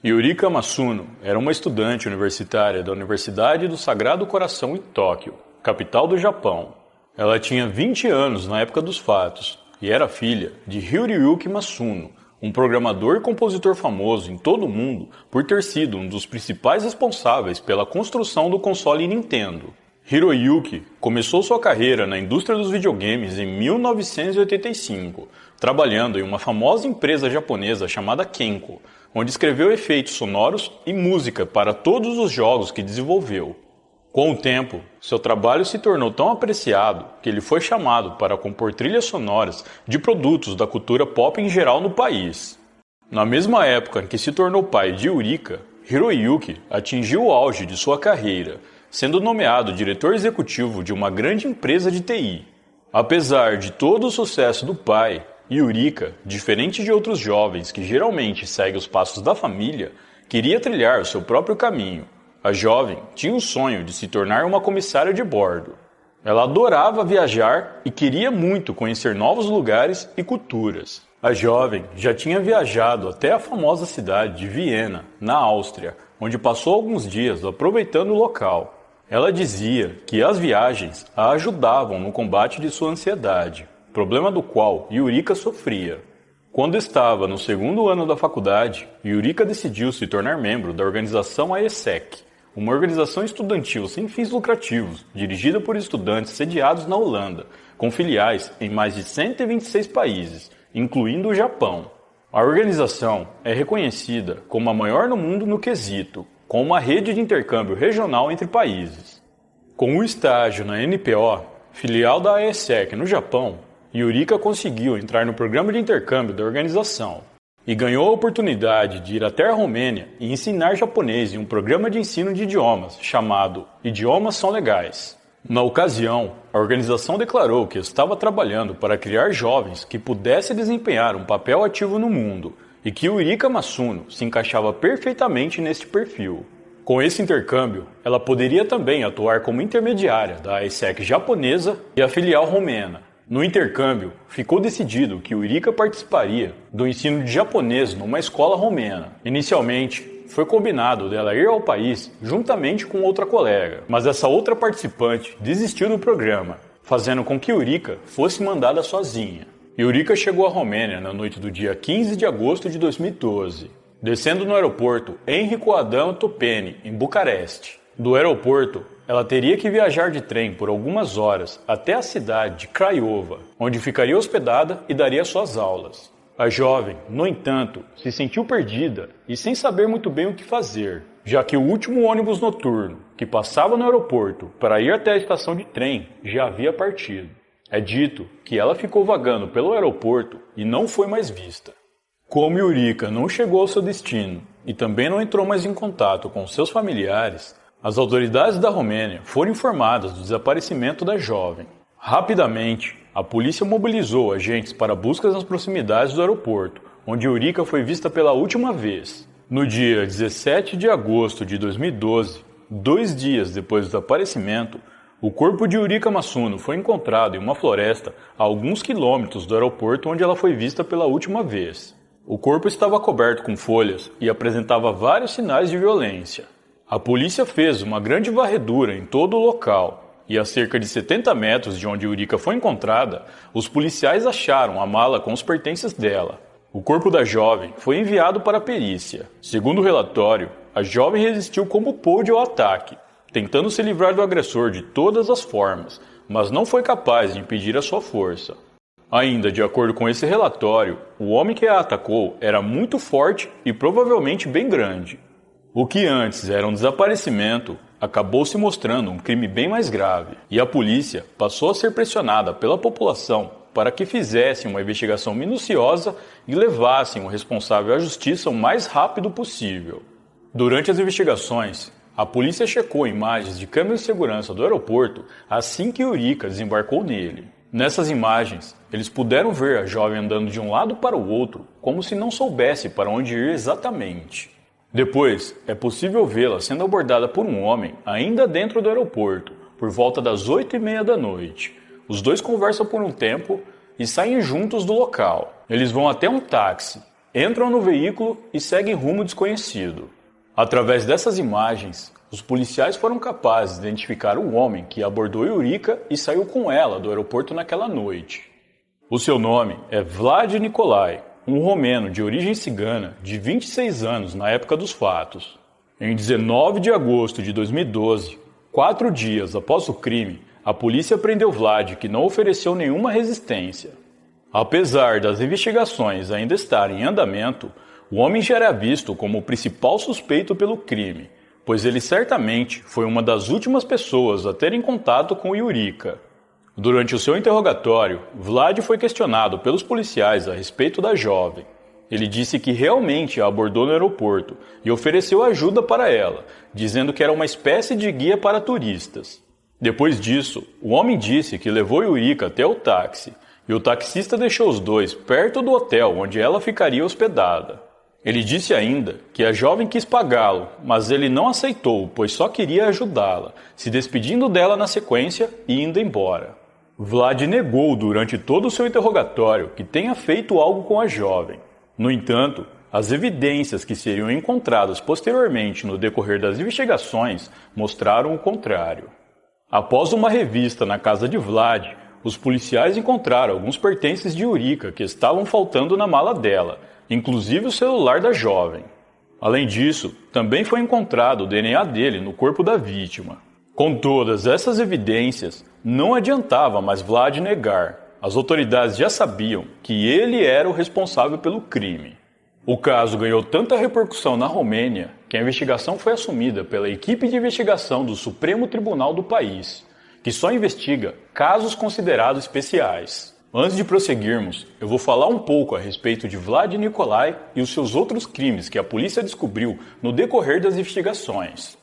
Yurika Masuno era uma estudante universitária da Universidade do Sagrado Coração em Tóquio, capital do Japão. Ela tinha 20 anos na época dos fatos e era filha de Hiroyuki Masuno, um programador e compositor famoso em todo o mundo por ter sido um dos principais responsáveis pela construção do console Nintendo. Hiroyuki começou sua carreira na indústria dos videogames em 1985, trabalhando em uma famosa empresa japonesa chamada Kenko, onde escreveu efeitos sonoros e música para todos os jogos que desenvolveu. Com o tempo, seu trabalho se tornou tão apreciado que ele foi chamado para compor trilhas sonoras de produtos da cultura pop em geral no país. Na mesma época em que se tornou pai de Yurika, Hiroyuki atingiu o auge de sua carreira, sendo nomeado diretor executivo de uma grande empresa de TI. Apesar de todo o sucesso do pai, Yurika, diferente de outros jovens que geralmente seguem os passos da família, queria trilhar o seu próprio caminho. A jovem tinha o sonho de se tornar uma comissária de bordo. Ela adorava viajar e queria muito conhecer novos lugares e culturas. A jovem já tinha viajado até a famosa cidade de Viena, na Áustria, onde passou alguns dias aproveitando o local. Ela dizia que as viagens a ajudavam no combate de sua ansiedade, problema do qual Yurika sofria. Quando estava no segundo ano da faculdade, Yurika decidiu se tornar membro da organização AESEC, uma organização estudantil sem fins lucrativos, dirigida por estudantes sediados na Holanda, com filiais em mais de 126 países, incluindo o Japão. A organização é reconhecida como a maior no mundo no quesito, com uma rede de intercâmbio regional entre países. Com o estágio na NPO, filial da AESEC no Japão, Yurika conseguiu entrar no programa de intercâmbio da organização e ganhou a oportunidade de ir até a Romênia e ensinar japonês em um programa de ensino de idiomas chamado Idiomas São Legais. Na ocasião, a organização declarou que estava trabalhando para criar jovens que pudessem desempenhar um papel ativo no mundo e que Yurika Masuno se encaixava perfeitamente neste perfil. Com esse intercâmbio, ela poderia também atuar como intermediária da AESEC japonesa e a filial romena. No intercâmbio, ficou decidido que Yurika participaria do ensino de japonês numa escola romena. Inicialmente, foi combinado dela ir ao país juntamente com outra colega, mas essa outra participante desistiu do programa, fazendo com que Yurika fosse mandada sozinha. Yurika chegou à Romênia na noite do dia 15 de agosto de 2012, descendo no aeroporto Enrico Adam Topeni, em Bucareste. Do aeroporto, ela teria que viajar de trem por algumas horas até a cidade de Craiova, onde ficaria hospedada e daria suas aulas. A jovem, no entanto, se sentiu perdida e sem saber muito bem o que fazer, já que o último ônibus noturno que passava no aeroporto para ir até a estação de trem já havia partido. É dito que ela ficou vagando pelo aeroporto e não foi mais vista. Como Yurika não chegou ao seu destino e também não entrou mais em contato com seus familiares, as autoridades da Romênia foram informadas do desaparecimento da jovem. Rapidamente, a polícia mobilizou agentes para buscas nas proximidades do aeroporto, onde Yurika foi vista pela última vez. No dia 17 de agosto de 2012, 2 dias depois do desaparecimento, o corpo de Yurika Masuno foi encontrado em uma floresta a alguns quilômetros do aeroporto onde ela foi vista pela última vez. O corpo estava coberto com folhas e apresentava vários sinais de violência. A polícia fez uma grande varredura em todo o local e a cerca de 70 metros de onde Yurika foi encontrada, os policiais acharam a mala com os pertences dela. O corpo da jovem foi enviado para a perícia. Segundo o relatório, a jovem resistiu como pôde ao ataque, tentando se livrar do agressor de todas as formas, mas não foi capaz de impedir a sua força. Ainda de acordo com esse relatório, o homem que a atacou era muito forte e provavelmente bem grande. O que antes era um desaparecimento acabou se mostrando um crime bem mais grave, e a polícia passou a ser pressionada pela população para que fizessem uma investigação minuciosa e levassem o responsável à justiça o mais rápido possível. Durante as investigações, a polícia checou imagens de câmeras de segurança do aeroporto assim que Yurika desembarcou nele. Nessas imagens, eles puderam ver a jovem andando de um lado para o outro, como se não soubesse para onde ir exatamente. Depois, é possível vê-la sendo abordada por um homem ainda dentro do aeroporto, por volta das 8h30 da noite. Os dois conversam por um tempo e saem juntos do local. Eles vão até um táxi. entram no veículo e seguem rumo desconhecido. Através dessas imagens, os policiais foram capazes de identificar o homem que abordou Yurika e saiu com ela do aeroporto naquela noite. O seu nome é Vlad Nicolai, um romeno de origem cigana de 26 anos na época dos fatos. Em 19 de agosto de 2012, 4 dias após o crime, a polícia prendeu Vlad, que não ofereceu nenhuma resistência. Apesar das investigações ainda estarem em andamento, o homem já era visto como o principal suspeito pelo crime, pois ele certamente foi uma das últimas pessoas a terem contato com Yurika. Durante o seu interrogatório, Vlad foi questionado pelos policiais a respeito da jovem. Ele disse que realmente a abordou no aeroporto e ofereceu ajuda para ela, dizendo que era uma espécie de guia para turistas. Depois disso, o homem disse que levou Yurika até o táxi e o taxista deixou os dois perto do hotel onde ela ficaria hospedada. Ele disse ainda que a jovem quis pagá-lo, mas ele não aceitou, pois só queria ajudá-la, se despedindo dela na sequência e indo embora. Vlad negou durante todo o seu interrogatório que tenha feito algo com a jovem. No entanto, as evidências que seriam encontradas posteriormente no decorrer das investigações mostraram o contrário. Após uma revista na casa de Vlad, os policiais encontraram alguns pertences de Yurika que estavam faltando na mala dela, inclusive o celular da jovem. Além disso, também foi encontrado o DNA dele no corpo da vítima. Com todas essas evidências, não adiantava mais Vlad negar. As autoridades já sabiam que ele era o responsável pelo crime. O caso ganhou tanta repercussão na Romênia que a investigação foi assumida pela equipe de investigação do Supremo Tribunal do país, que só investiga casos considerados especiais. Antes de prosseguirmos, eu vou falar um pouco a respeito de Vlad Nicolai e os seus outros crimes que a polícia descobriu no decorrer das investigações.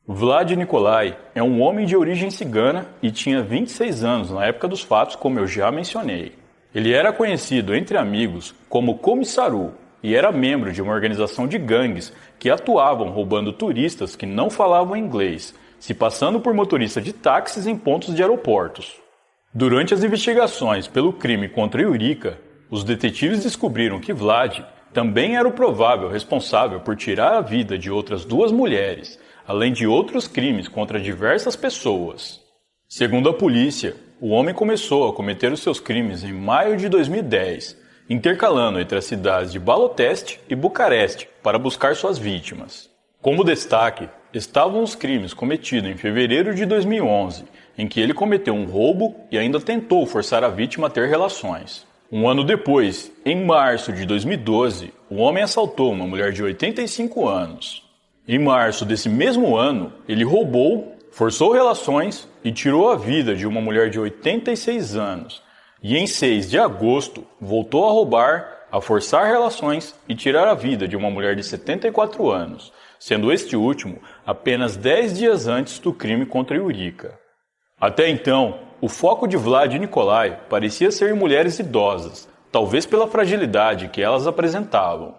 Vlad Nicolai é um homem de origem cigana e tinha 26 anos na época dos fatos, como eu já mencionei. Ele era conhecido entre amigos como Comissário e era membro de uma organização de gangues que atuavam roubando turistas que não falavam inglês, se passando por motorista de táxis em pontos de aeroportos. Durante as investigações pelo crime contra Yurika, os detetives descobriram que Vlad também era o provável responsável por tirar a vida de outras 2 mulheres, além de outros crimes contra diversas pessoas. Segundo a polícia, o homem começou a cometer os seus crimes em maio de 2010, intercalando entre as cidades de Baloteste e Bucareste para buscar suas vítimas. Como destaque, estavam os crimes cometidos em fevereiro de 2011, em que ele cometeu um roubo e ainda tentou forçar a vítima a ter relações. Um ano depois, em março de 2012, o homem assaltou uma mulher de 85 anos. Em março desse mesmo ano, ele roubou, forçou relações e tirou a vida de uma mulher de 86 anos. E em 6 de agosto, voltou a roubar, a forçar relações e tirar a vida de uma mulher de 74 anos, sendo este último apenas 10 dias antes do crime contra Yurika. Até então, o foco de Vlad Nicolai parecia ser em mulheres idosas, talvez pela fragilidade que elas apresentavam.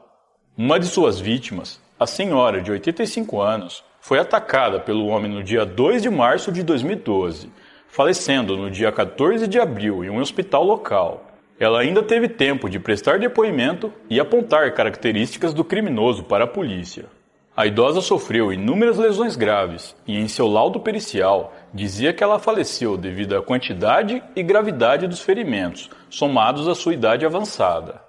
Uma de suas vítimas, a senhora de 85 anos, foi atacada pelo homem no dia 2 de março de 2012, falecendo no dia 14 de abril em um hospital local. Ela ainda teve tempo de prestar depoimento e apontar características do criminoso para a polícia. A idosa sofreu inúmeras lesões graves e em seu laudo pericial dizia que ela faleceu devido à quantidade e gravidade dos ferimentos, somados à sua idade avançada.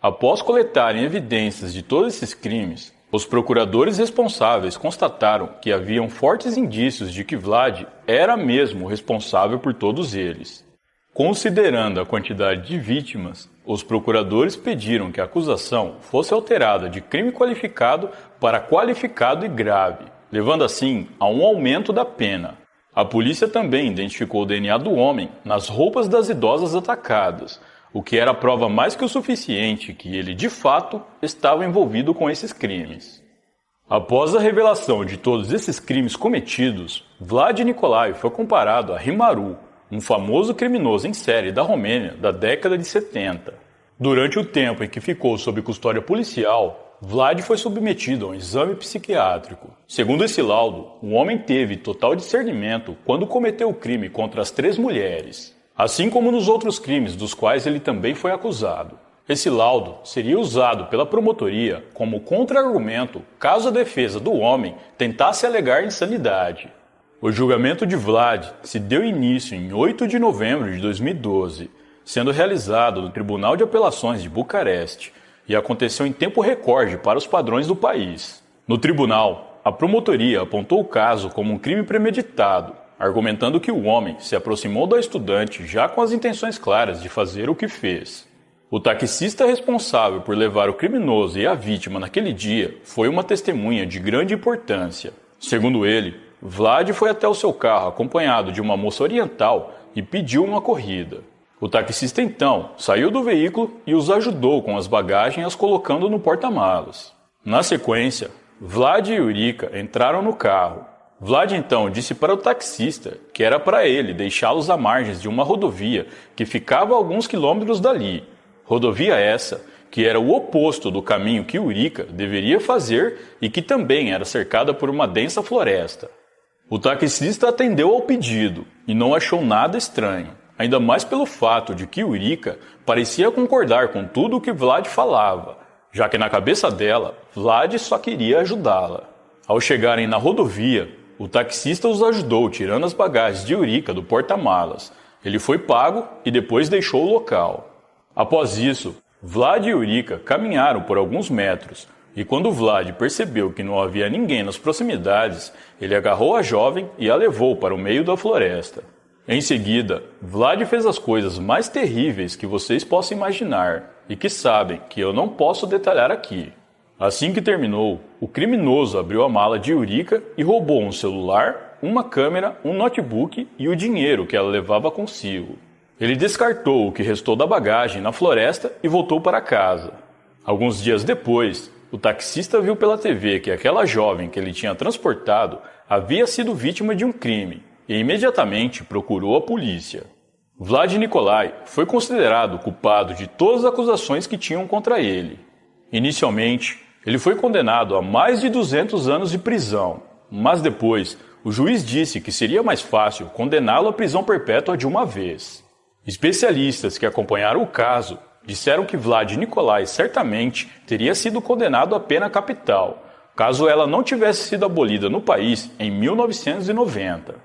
Após coletarem evidências de todos esses crimes, os procuradores responsáveis constataram que haviam fortes indícios de que Vlad era mesmo o responsável por todos eles. Considerando a quantidade de vítimas, os procuradores pediram que a acusação fosse alterada de crime qualificado para qualificado e grave, levando assim a um aumento da pena. A polícia também identificou o DNA do homem nas roupas das idosas atacadas, o que era prova mais que o suficiente que ele, de fato, estava envolvido com esses crimes. Após a revelação de todos esses crimes cometidos, Vlad Nicolai foi comparado a Rimaru, um famoso criminoso em série da Romênia da década de 70. Durante o tempo em que ficou sob custódia policial, Vlad foi submetido a um exame psiquiátrico. Segundo esse laudo, o homem teve total discernimento quando cometeu o crime contra as 3 mulheres, assim como nos outros crimes dos quais ele também foi acusado. Esse laudo seria usado pela promotoria como contra-argumento caso a defesa do homem tentasse alegar insanidade. O julgamento de Vlad se deu início em 8 de novembro de 2012, sendo realizado no Tribunal de Apelações de Bucareste, e aconteceu em tempo recorde para os padrões do país. No tribunal, a promotoria apontou o caso como um crime premeditado, argumentando que o homem se aproximou da estudante já com as intenções claras de fazer o que fez. O taxista responsável por levar o criminoso e a vítima naquele dia foi uma testemunha de grande importância. Segundo ele, Vlad foi até o seu carro acompanhado de uma moça oriental e pediu uma corrida. O taxista então saiu do veículo e os ajudou com as bagagens, as colocando no porta-malas. Na sequência, Vlad e Yurika entraram no carro. Vlad então disse para o taxista que era para ele deixá-los à margem de uma rodovia que ficava a alguns quilômetros dali. Rodovia essa que era o oposto do caminho que Yurika deveria fazer e que também era cercada por uma densa floresta. O taxista atendeu ao pedido e não achou nada estranho, ainda mais pelo fato de que Yurika parecia concordar com tudo o que Vlad falava, já que na cabeça dela, Vlad só queria ajudá-la. Ao chegarem na rodovia, o taxista os ajudou tirando as bagagens de Yurika do porta-malas. Ele foi pago e depois deixou o local. Após isso, Vlad e Yurika caminharam por alguns metros, e quando Vlad percebeu que não havia ninguém nas proximidades, ele agarrou a jovem e a levou para o meio da floresta. Em seguida, Vlad fez as coisas mais terríveis que vocês possam imaginar, e que sabem que eu não posso detalhar aqui. Assim que terminou, o criminoso abriu a mala de Yurika e roubou um celular, uma câmera, um notebook e o dinheiro que ela levava consigo. Ele descartou o que restou da bagagem na floresta e voltou para casa. Alguns dias depois, o taxista viu pela TV que aquela jovem que ele tinha transportado havia sido vítima de um crime e imediatamente procurou a polícia. Vlad Nicolai foi considerado culpado de todas as acusações que tinham contra ele. Inicialmente, ele foi condenado a mais de 200 anos de prisão, mas depois o juiz disse que seria mais fácil condená-lo à prisão perpétua de uma vez. Especialistas que acompanharam o caso disseram que Vlad Nicolai certamente teria sido condenado à pena capital, caso ela não tivesse sido abolida no país em 1990.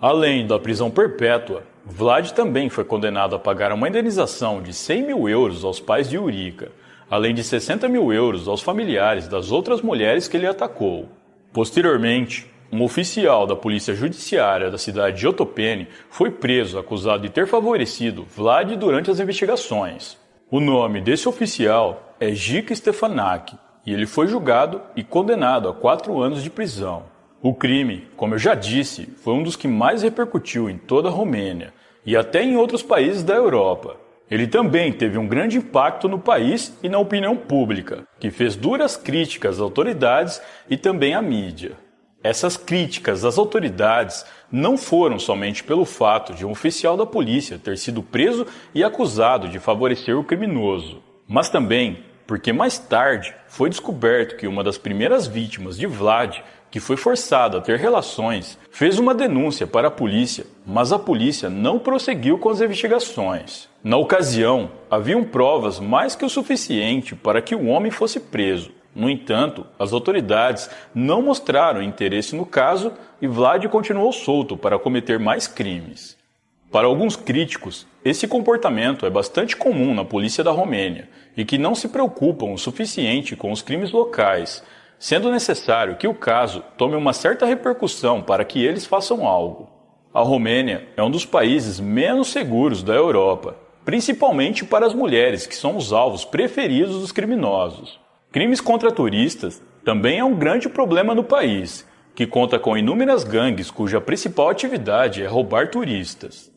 Além da prisão perpétua, Vlad também foi condenado a pagar uma indenização de 100 mil euros aos pais de Yurika, além de 60 mil euros aos familiares das outras mulheres que ele atacou. Posteriormente, um oficial da polícia judiciária da cidade de Otopeni foi preso acusado de ter favorecido Vlad durante as investigações. O nome desse oficial é Jica Stefanak e ele foi julgado e condenado a 4 anos de prisão. O crime, como eu já disse, foi um dos que mais repercutiu em toda a Romênia e até em outros países da Europa. Ele também teve um grande impacto no país e na opinião pública, que fez duras críticas às autoridades e também à mídia. Essas críticas às autoridades não foram somente pelo fato de um oficial da polícia ter sido preso e acusado de favorecer o criminoso, mas também porque mais tarde foi descoberto que uma das primeiras vítimas de Vlad, que foi forçada a ter relações, fez uma denúncia para a polícia, mas a polícia não prosseguiu com as investigações. Na ocasião, haviam provas mais que o suficiente para que o homem fosse preso. No entanto, as autoridades não mostraram interesse no caso e Vlad continuou solto para cometer mais crimes. Para alguns críticos, esse comportamento é bastante comum na polícia da Romênia e que não se preocupam o suficiente com os crimes locais, sendo necessário que o caso tome uma certa repercussão para que eles façam algo. A Romênia é um dos países menos seguros da Europa, principalmente para as mulheres, que são os alvos preferidos dos criminosos. Crimes contra turistas também é um grande problema no país, que conta com inúmeras gangues cuja principal atividade é roubar turistas.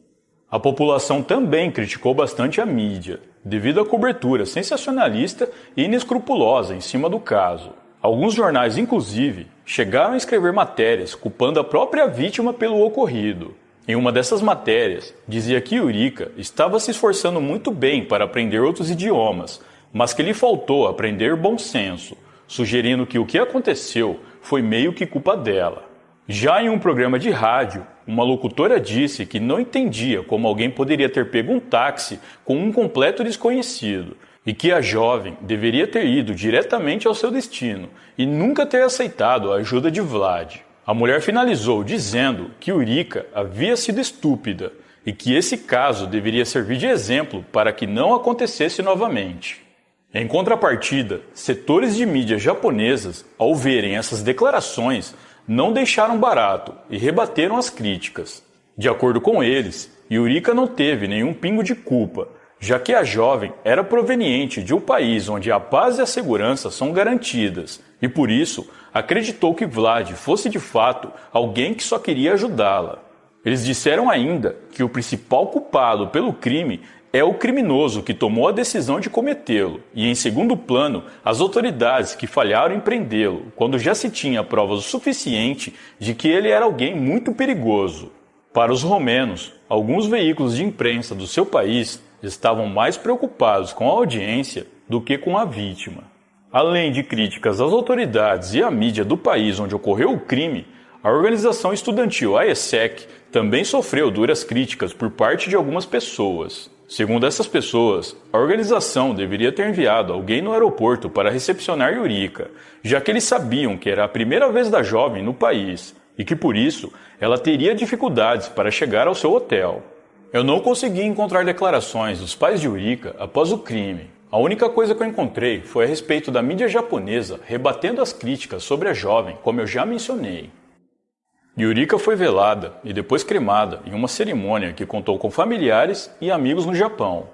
A população também criticou bastante a mídia, devido à cobertura sensacionalista e inescrupulosa em cima do caso. Alguns jornais, inclusive, chegaram a escrever matérias culpando a própria vítima pelo ocorrido. Em uma dessas matérias, dizia que Yurika estava se esforçando muito bem para aprender outros idiomas, mas que lhe faltou aprender bom senso, sugerindo que o que aconteceu foi meio que culpa dela. Já em um programa de rádio, uma locutora disse que não entendia como alguém poderia ter pego um táxi com um completo desconhecido, e que a jovem deveria ter ido diretamente ao seu destino e nunca ter aceitado a ajuda de Vlad. A mulher finalizou dizendo que Yurika havia sido estúpida e que esse caso deveria servir de exemplo para que não acontecesse novamente. Em contrapartida, setores de mídias japonesas, ao verem essas declarações, não deixaram barato e rebateram as críticas. De acordo com eles, Yurika não teve nenhum pingo de culpa, já que a jovem era proveniente de um país onde a paz e a segurança são garantidas, e por isso acreditou que Vlad fosse de fato alguém que só queria ajudá-la. Eles disseram ainda que o principal culpado pelo crime é o criminoso que tomou a decisão de cometê-lo, e em segundo plano, as autoridades que falharam em prendê-lo, quando já se tinha provas o suficiente de que ele era alguém muito perigoso. Para os romenos, alguns veículos de imprensa do seu país estavam mais preocupados com a audiência do que com a vítima. Além de críticas às autoridades e à mídia do país onde ocorreu o crime, a organização estudantil AESEC também sofreu duras críticas por parte de algumas pessoas. Segundo essas pessoas, a organização deveria ter enviado alguém no aeroporto para recepcionar Yurika, já que eles sabiam que era a primeira vez da jovem no país e que por isso ela teria dificuldades para chegar ao seu hotel. Eu não consegui encontrar declarações dos pais de Yurika após o crime. A única coisa que eu encontrei foi a respeito da mídia japonesa rebatendo as críticas sobre a jovem, como eu já mencionei. Yurika foi velada e depois cremada em uma cerimônia que contou com familiares e amigos no Japão.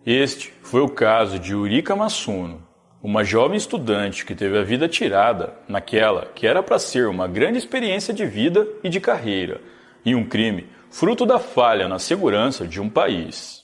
Este foi o caso de Yurika Masuno, uma jovem estudante que teve a vida tirada naquela que era para ser uma grande experiência de vida e de carreira, e um crime fruto da falha na segurança de um país.